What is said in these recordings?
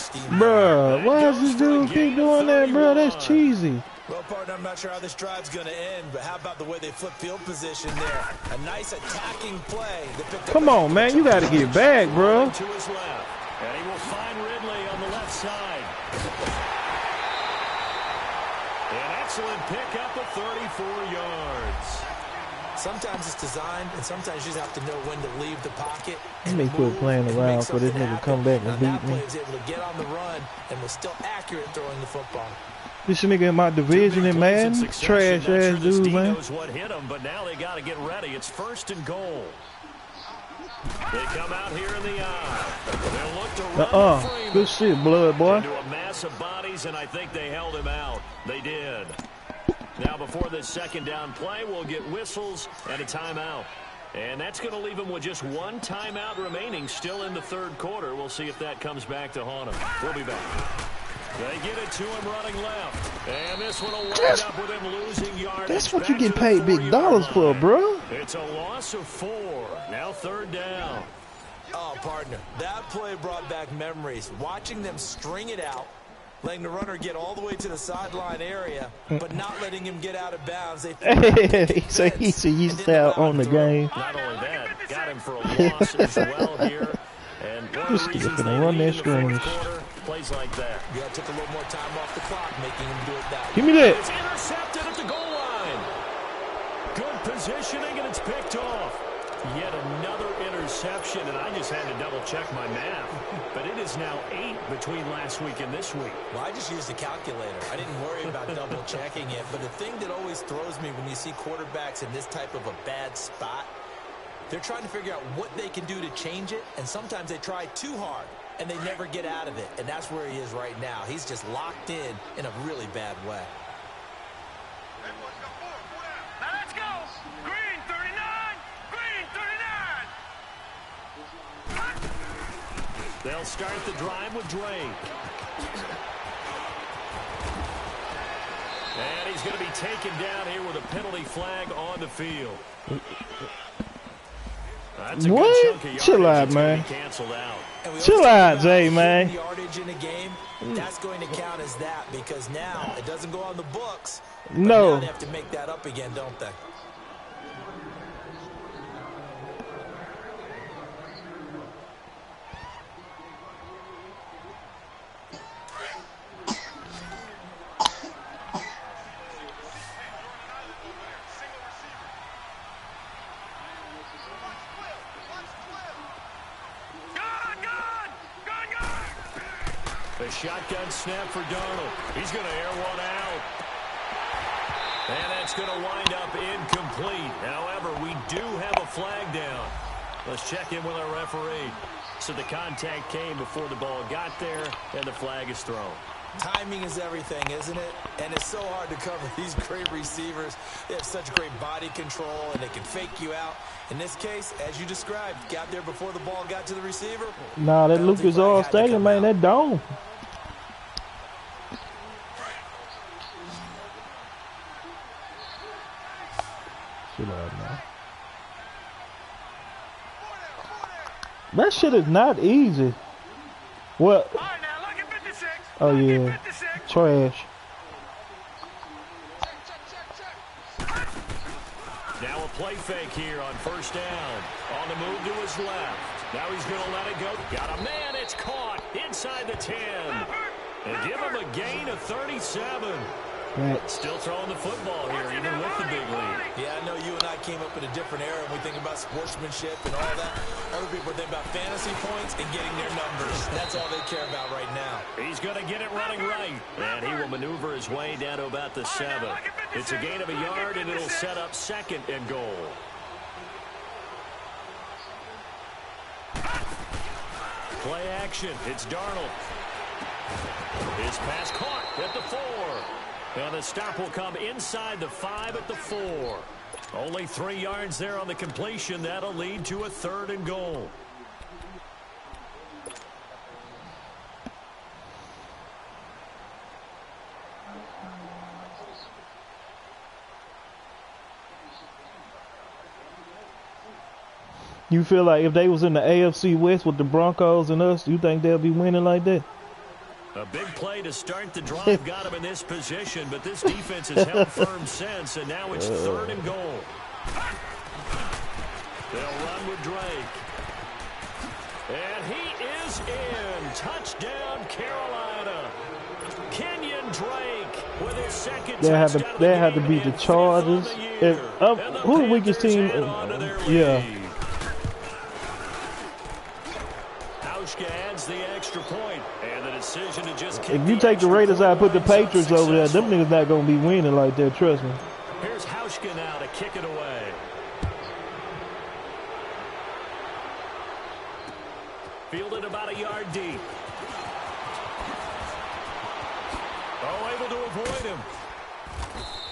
Bruh, why does this dude keep doing that, bruh? That's cheesy. Well, partner, I'm not sure how this drive's going to end, but how about the way they flip field position there? A nice attacking play. Come on, man. You got to get back, bro. To his left. And he will find Ridley on the left side. An excellent pickup of 34 yards. Sometimes it's designed, and sometimes you just have to know when to leave the pocket. Let me quit playing around for this nigga come back and beat me. He was able to get on the run and was still accurate throwing the football. This nigga in my division in Madden, trash ass dude, man. What hit him, but now they got to get ready. It's 1st and goal. They come out here in the eye. They'll look to run Good shit, blood boy. Into a mass of bodies, and I think they held him out. They did. Now before this second down play, we'll get whistles and a timeout. And that's going to leave him with just one timeout remaining still in the 3rd quarter. We'll see if that comes back to haunt him. We'll be back. They get it to him running left. And this one will wind up with him losing yardage. That's what you get paid big dollars for, bro. It's a loss of 4. Now 3rd down. Oh, partner, that play brought back memories. Watching them string it out, letting the runner get all the way to the sideline area, but not letting him get out of bounds. He's used out on the game. Not only that, got him for a loss as well here. And one of the reasons they run lead that in the 4th scrimmage. quarter, plays like that. Yeah, took a little more time off the clock, making him do it that way. Give me that. It's intercepted at the goal line. Good positioning, and it's picked off. Yet another interception, and I just had to double-check my math. But it is now 8 between last week and this week. Well, I just used a calculator. I didn't worry about double-checking it. But the thing that always throws me when you see quarterbacks in this type of a bad spot, they're trying to figure out what they can do to change it, and sometimes they try too hard, and they never get out of it. And that's where he is right now. He's just locked in a really bad way. Now let's go. Green 39. Green 39. They'll start the drive with Drake. And he's going to be taken down here with a penalty flag on the field. That's a what? Good chunk of Chill out, man. Chill out, Jay, man. Yardage in a game, that's going to count as that because now it doesn't go on the books. No. Now they have to make that up again, don't they? The shotgun snap for Darnold. He's going to air one out. And that's going to wind up incomplete. However, we do have a flag down. Let's check in with our referee. So the contact came before the ball got there, and the flag is thrown. Timing is everything, isn't it? And it's so hard to cover these great receivers. They have such great body control, and they can fake you out. In this case, as you described, got there before the ball got to the receiver. Nah, that Lucas Oil Stadium, man, that dome. Chill out, man. That shit is not easy. What? Oh, yeah. Trash. Now a play fake here on 1st down. On the move to his left. Now he's going to let it go. Got a man. It's caught inside the 10. And give him a gain of 37. Right. Still throwing the football here, even with the big lead. Yeah, I know you and I came up in a different era and we think about sportsmanship and all that. Other people think about fantasy points and getting their numbers. That's all they care about right now. He's going to get it running right. And he will maneuver his way down to about the 7. It's a gain of a yard, and it'll set up 2nd and goal. Play action. It's Darnold. His pass caught at the 4. And the stop will come inside the 5 at the 4. Only 3 yards there on the completion. That'll lead to a 3rd and goal. You feel like if they was in the AFC West with the Broncos and us, you think they'll be winning like that? A big play to start the drive got him in this position, but this defense has held firm since, and now it's 3rd and goal. They'll run with Drake. And he is in. Touchdown, Carolina. Kenyon Drake with his second touchdown. They had to beat the Chargers. Who the weakest team? Yeah. Hauschka adds the extra point, and the decision to just kick. If you take the Raiders out, put the Patriots over there, them niggas not gonna be winning like that. Trust me. Here's Hauschka now to kick it away. Fielded about a yard deep. Oh, able to avoid him.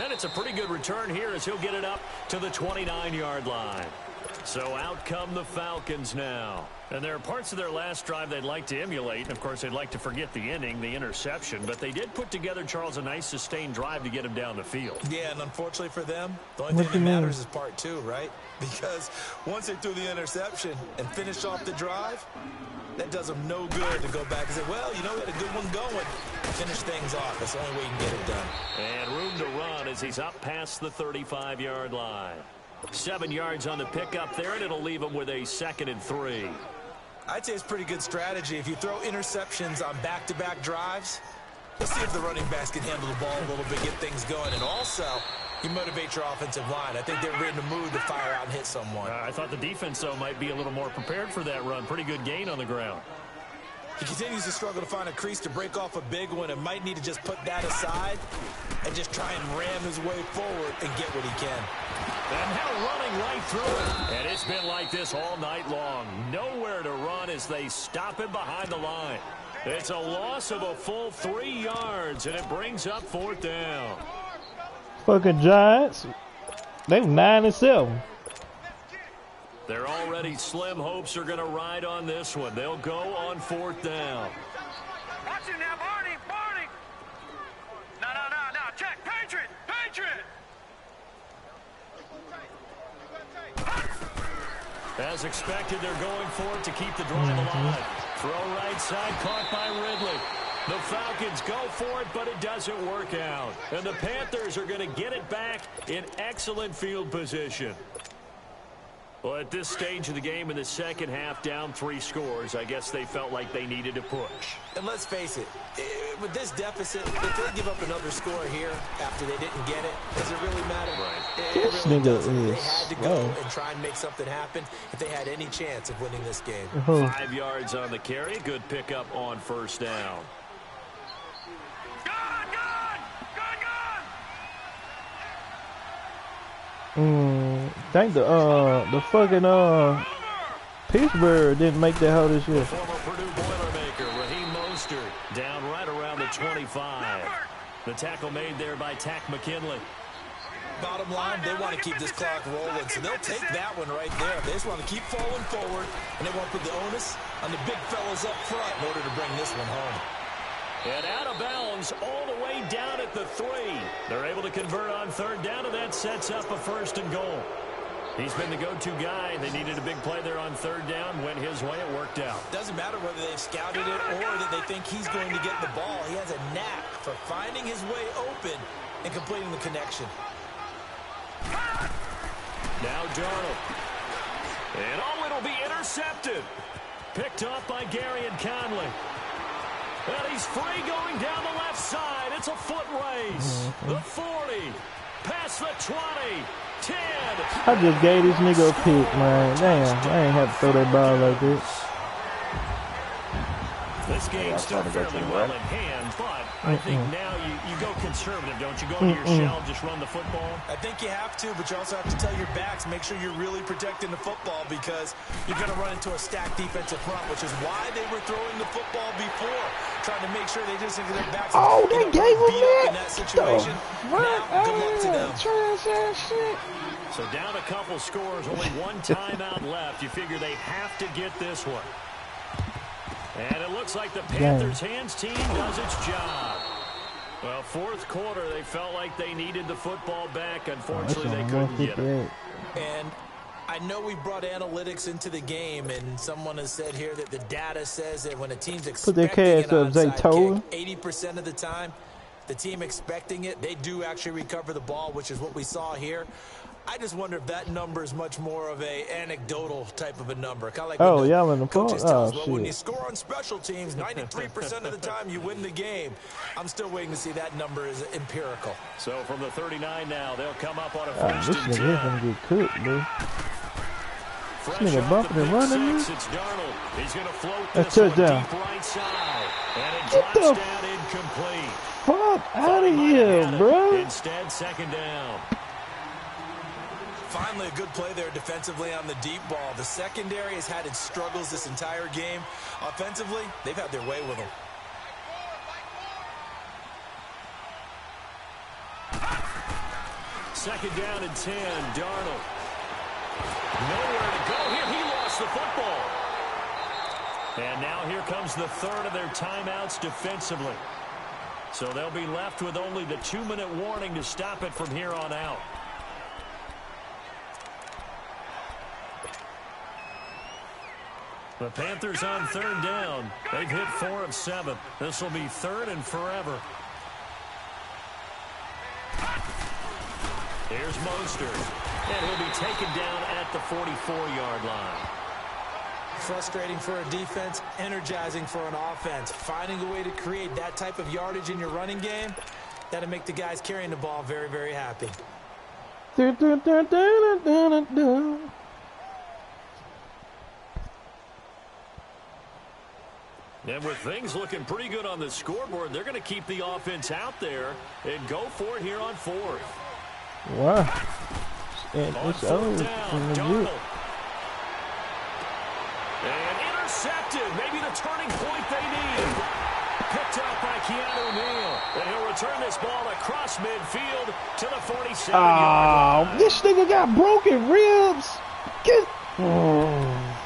And it's a pretty good return here as he'll get it up to the 29-yard line. So out come the Falcons now. And there are parts of their last drive they'd like to emulate. And, of course, they'd like to forget the inning, the interception. But they did put together, Charles, a nice sustained drive to get him down the field. Yeah, and unfortunately for them, the only thing that matters is part 2, right? Because once they threw the interception and finished off the drive, that does them no good to go back and say, well, you know, we had a good one going. Finish things off. That's the only way you can get it done. And room to run as he's up past the 35-yard line. 7 yards on the pickup there, and it'll leave him with a 2nd and 3. I'd say it's pretty good strategy. If you throw interceptions on back-to-back drives, let's see if the running backs can handle the ball a little bit, get things going. And also, you motivate your offensive line. I think they're in the mood to fire out and hit someone. I thought the defense, though, might be a little more prepared for that run. Pretty good gain on the ground. He continues to struggle to find a crease to break off a big one and might need to just put that aside and just try and ram his way forward and get what he can. And now running right through it. And it's been like this all night long. Nowhere to run as they stop him behind the line. It's a loss of a full 3 yards, and it brings up 4th down. Fucking Giants. They 9-7. They're already slim hopes are going to ride on this one. They'll go on 4th down. Watch it now, Barney, Barney. No, check, Patriot. As expected, they're going for it to keep the drive alive. Throw right side, caught by Ridley. The Falcons go for it, but it doesn't work out. And the Panthers are going to get it back in excellent field position. Well, at this stage of the game in the second half, down 3 scores, I guess they felt like they needed to push. And let's face it, with this deficit, if they give up another score here after they didn't get it, does it really matter? Right. It really doesn't. They had to go and try and make something happen if they had any chance of winning this game. 5 yards on the carry. Good pickup on 1st down. Think the fucking Pittsburgh didn't make that hole this year. Former Purdue Boilermaker Raheem Mostert down right around the 25. The tackle made there by Tack McKinley. Bottom line, they want to keep this clock rolling, so they'll take that one right there. They just want to keep falling forward, and they want to put the onus on the big fellas up front in order to bring this one home. And out of bounds all the way down at the 3. They're able to convert on 3rd down, and that sets up a 1st and goal. He's been the go-to guy. They needed a big play there on 3rd down. Went his way. It worked out. Doesn't matter whether they've scouted it or that they think he's going to get the ball. He has a knack for finding his way open and completing the connection. Now Darnold. And it'll be intercepted. Picked off by Gary and Conley. And he's free going down the left side. It's a foot race. The 40. Past the 20. 10. I just gave this nigga a pick, man. Damn, I ain't have to throw that ball like this. This game's still fairly well in hand, but I think now you go conservative, don't you? Go into your shell, just run the football. I think you have to, but you also have to tell your backs, make sure you're really protecting the football because you're going to run into a stacked defensive front, which is why they were throwing the football before, trying to make sure they just get their backs. Oh, they gave him in that situation. Now, good luck to them. So down a couple scores, only one timeout left. You figure they have to get this one. And it looks like the Panthers' hands team does its job. Well, 4th quarter, they felt like they needed the football back. Unfortunately, they couldn't get it. And I know we brought analytics into the game, and someone has said here that the data says that when a team's expecting an onside kick, 80% of the time, the team expecting it, they do actually recover the ball, which is what we saw here. I just wonder if that number is much more of a anecdotal type of a number. Kind of like when the coaches tell us, well, when you score on special teams, 93% of the time you win the game. I'm still waiting to see that number is empirical. So from the 39 now, they'll come up on a first this and 10. nigga gonna get cooked, dude. Fresh This nigga bumping and running, man. It's Darnold. He's going to float That's this one touchdown. deep right side. And it drops down incomplete. Fuck out of here, bro. Instead, second down. Finally, a good play there defensively on the deep ball. The secondary has had its struggles this entire game. Offensively, they've had their way with them. Second down and 10, Darnold. Nowhere to go here. He lost the football. And now here comes the third of their timeouts defensively. So they'll be left with only the 2-minute warning to stop it from here on out. The Panthers on third down. They've hit 4 of 7. This will be third and forever. Here's Mostert, and he'll be taken down at the 44-yard line. Frustrating for a defense, energizing for an offense. Finding a way to create that type of yardage in your running game, that'll make the guys carrying the ball very, very happy. And with things looking pretty good on the scoreboard, they're going to keep the offense out there and go for it here on fourth. Wow. And on it's fourth over. down, Darnold. And intercepted. Maybe the turning point they need. Picked up by Keanu Neal. And he'll return this ball across midfield to the 47-yard line. Oh, this nigga got broken ribs. Get. Oh.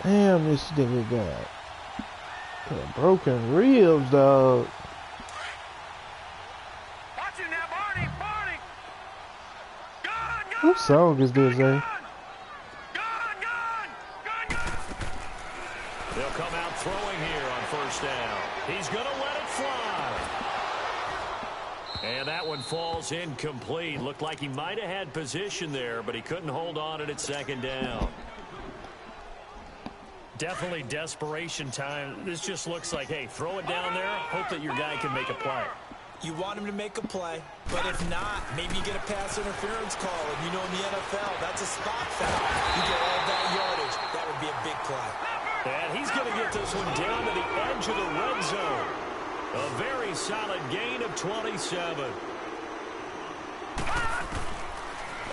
Damn, this nigga got broken ribs, dog. Watch it now, Barney! Barney! Gun! What song is this, eh? Gun! They'll come out throwing here on first down. He's going to let it fly. And that one falls incomplete. Looked like he might have had position there, but he couldn't hold on at second down. Definitely desperation time. This just looks like, hey, throw it down there, hope that your guy can make a play. You want him to make a play, but if not, maybe you get a pass interference call. And you know in the NFL, that's a spot foul. You get all that yardage. That would be a big play. And he's going to get this one down to the edge of the red zone. A very solid gain of 27.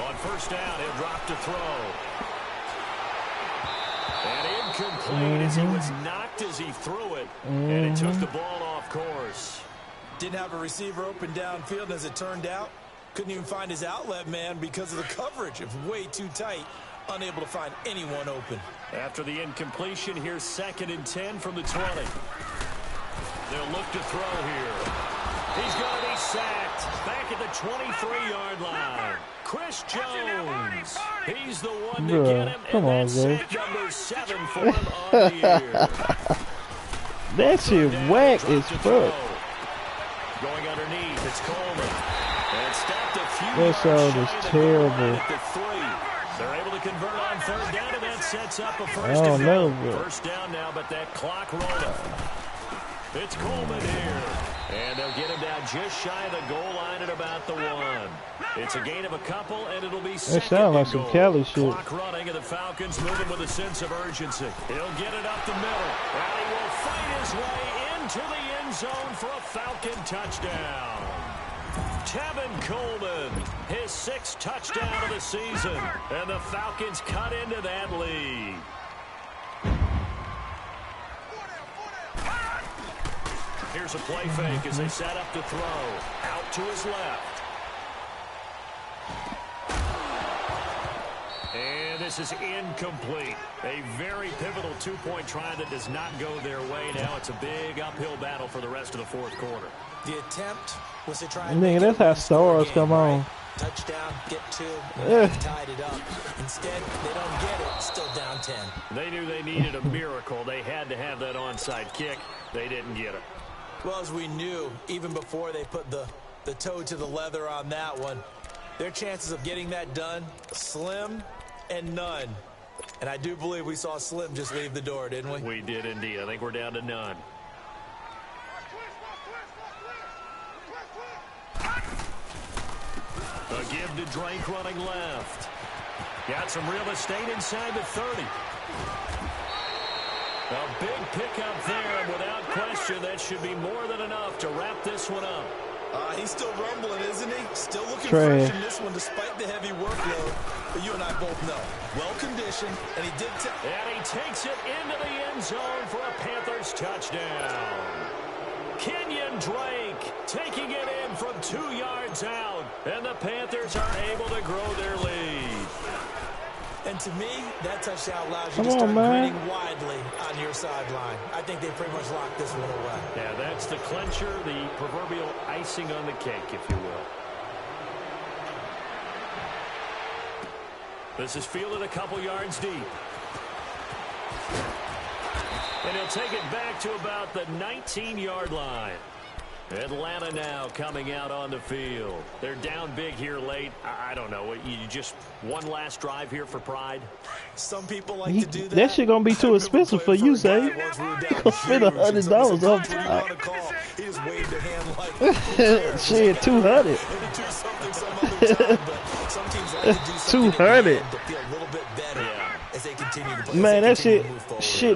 On first down, he'll drop to throw. And incomplete as he was knocked as he threw it. And it took the ball off course. Didn't have a receiver open downfield, as it turned out. Couldn't even find his outlet man because of the coverage. It was way too tight. Unable to find anyone open. After the incompletion, here's second and 10 from the 20. They'll look to throw here. He's going to be sacked back at the 23-yard line. Chris Jones. He's the one to get him. Come on, sack number 7 for him on the year. That shit whack as fuck. Going underneath, it's Coleman. And stopped a few That sound is terrible. at the 3. They're able to convert on third down, and that sets up a first I don't know, down. bro. First down now, but that clock rolling. It's Coleman here. And they'll get him down just shy of the goal line at about the 1. It's a gain of a couple, and it'll be second. That sound like some Cali shit. Clock running, and the Falcons moving with a sense of urgency. He'll get it up the middle, and he will fight his way into the end zone for a Falcon touchdown. Tevin Coleman, his 6th touchdown of the season, and the Falcons cut into that lead. Here's a play fake as they set up to throw. Out to his left. And this is incomplete. A very pivotal 2-point try that does not go their way. Now it's a big uphill battle for the rest of the fourth quarter. The attempt was to try Nigga, and make that's it a how one-score stars game, come on. right? Touchdown, get two, and Ugh. they tied it up. Instead, they don't get it. Still down 10. They knew they needed a miracle. They had to have that onside kick. They didn't get it. Well, as we knew, even before they put the toe to the leather on that one, their chances of getting that done, slim and none. And I do believe we saw Slim just leave the door, didn't we? We did indeed. I think we're down to none. A give to Drake running left. Got some real estate inside the 30. A big pickup there, and without question, that should be more than enough to wrap this one up. He's still rumbling, isn't he? Still looking Trash. fresh in this one despite the heavy workload. But you and I both know, well-conditioned, and he did And he takes it into the end zone for a Panthers touchdown. Kenyon Drake taking it in from 2 yards out, and the Panthers are able to grow their lead. And to me, that touchdown allows you Come to on, start man. grinning widely on your sideline. I think they pretty much locked this one away. Yeah, that's the clincher, the proverbial icing on the cake, if you will. This is fielded a couple yards deep. And he'll take it back to about the 19-yard line. Atlanta now coming out on the field. They're down big here late. I don't know. You just one last drive here for pride? Some people like to do that. That shit gonna be too expensive for you, say. Spend $100 off top. He just waved a hand like Shit, 200. Some teams like to do something 200. to feel a little bit better as they continue to play. Man, that shit,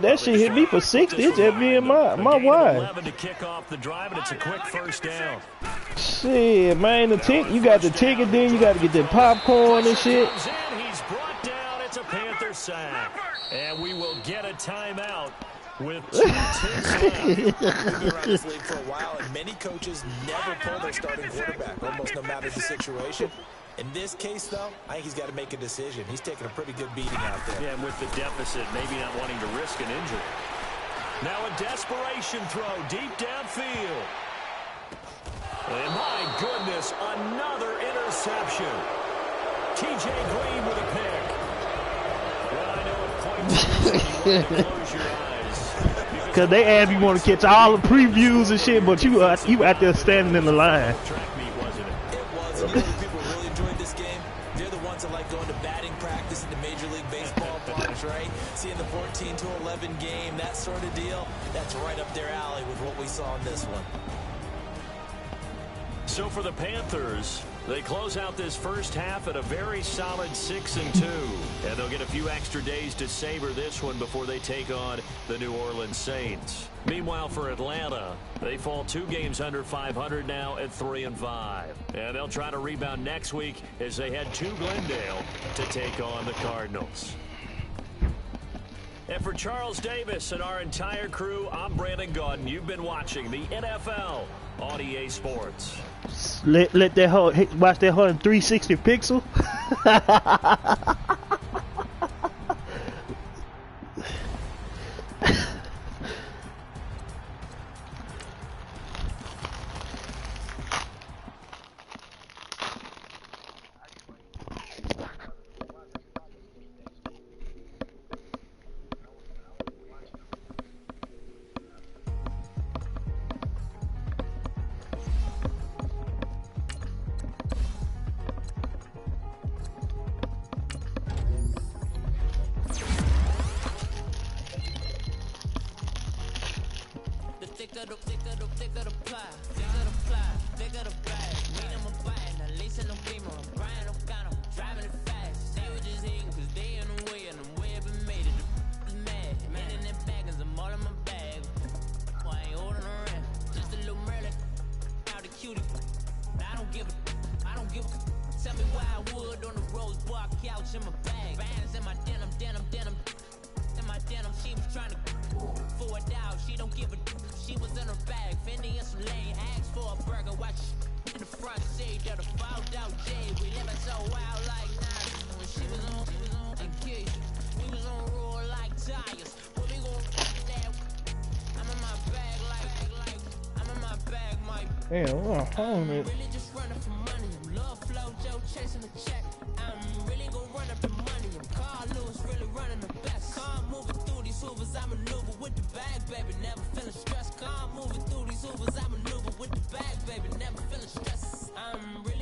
that shit hit me for 60. It's just me and my wife. 11 to kick off the drive, and it's a quick first down. Shit, man, you got the ticket, then you got to get the popcorn and shit. Comes in, he's brought down. It's a Panther sack. And we will get a timeout with 2 ticks left. We've been around this league for a while, and many coaches never pull their starting quarterback, almost no matter the situation. In this case, though, I think he's got to make a decision. He's taking a pretty good beating out there. Yeah, and with the deficit, maybe not wanting to risk an injury. Now a desperation throw deep downfield. And my goodness, another interception. TJ Green with a pick. Well, I know it points to you want to close your eyes. Cause they ask you want to catch all the previews and shit, but you out there standing in the line. Track meet, wasn't it? It was. And you know who people really enjoyed this game? They're the ones that like going to batting practice in the Major League Baseball parks, right? Seeing the 14-11 game, that sort of deal, that's right up their alley with what we saw in this one. So for the Panthers, they close out this first half at a very solid 6-2. And they'll get a few extra days to savor this one before they take on the New Orleans Saints. Meanwhile, for Atlanta, they fall 2 games under 500 now at 3-5. And they'll try to rebound next week as they head to Glendale to take on the Cardinals. And for Charles Davis and our entire crew, I'm Brandon Gaudin. You've been watching the NFL on EA Sports. Let that hoe watch that hoe in 360 pixel. Thicker the pie, thicker the bag. Mean I'm a bite, now lace in the beamer, I'm Brian O'Connor, driving it fast. They were just hating cause they in the way, and the way I've been made it, the is mad. Man in that bag, cause I'm all in my bag. I ain't holding around, just a little Merlin, out the cutie. I don't give a, tell me why I would on the rose bar couch in my bag. Bands in my denim. In my denim, she was trying to for a doubt, she don't give a. She was in her bag, Fendi and some lane, asked for a burger, watch in the front seat, that a fouled out J. We living so wild like night. When she was on and kiss, we was on roll like tires. When we gon' that, I'm in my bag like, I'm in my bag, Mike. Damn, what on it? Really just running for money. I'm love flow, Joe chasing the check. I'm really gon' run up the money. I'm Carl Lewis, really running the best. Calm moving through these hoovers, I maneuver with the bag, baby. Never feeling stressed. Calm moving through these hoovers, I maneuver with the bag, baby. Never feeling stressed. I'm really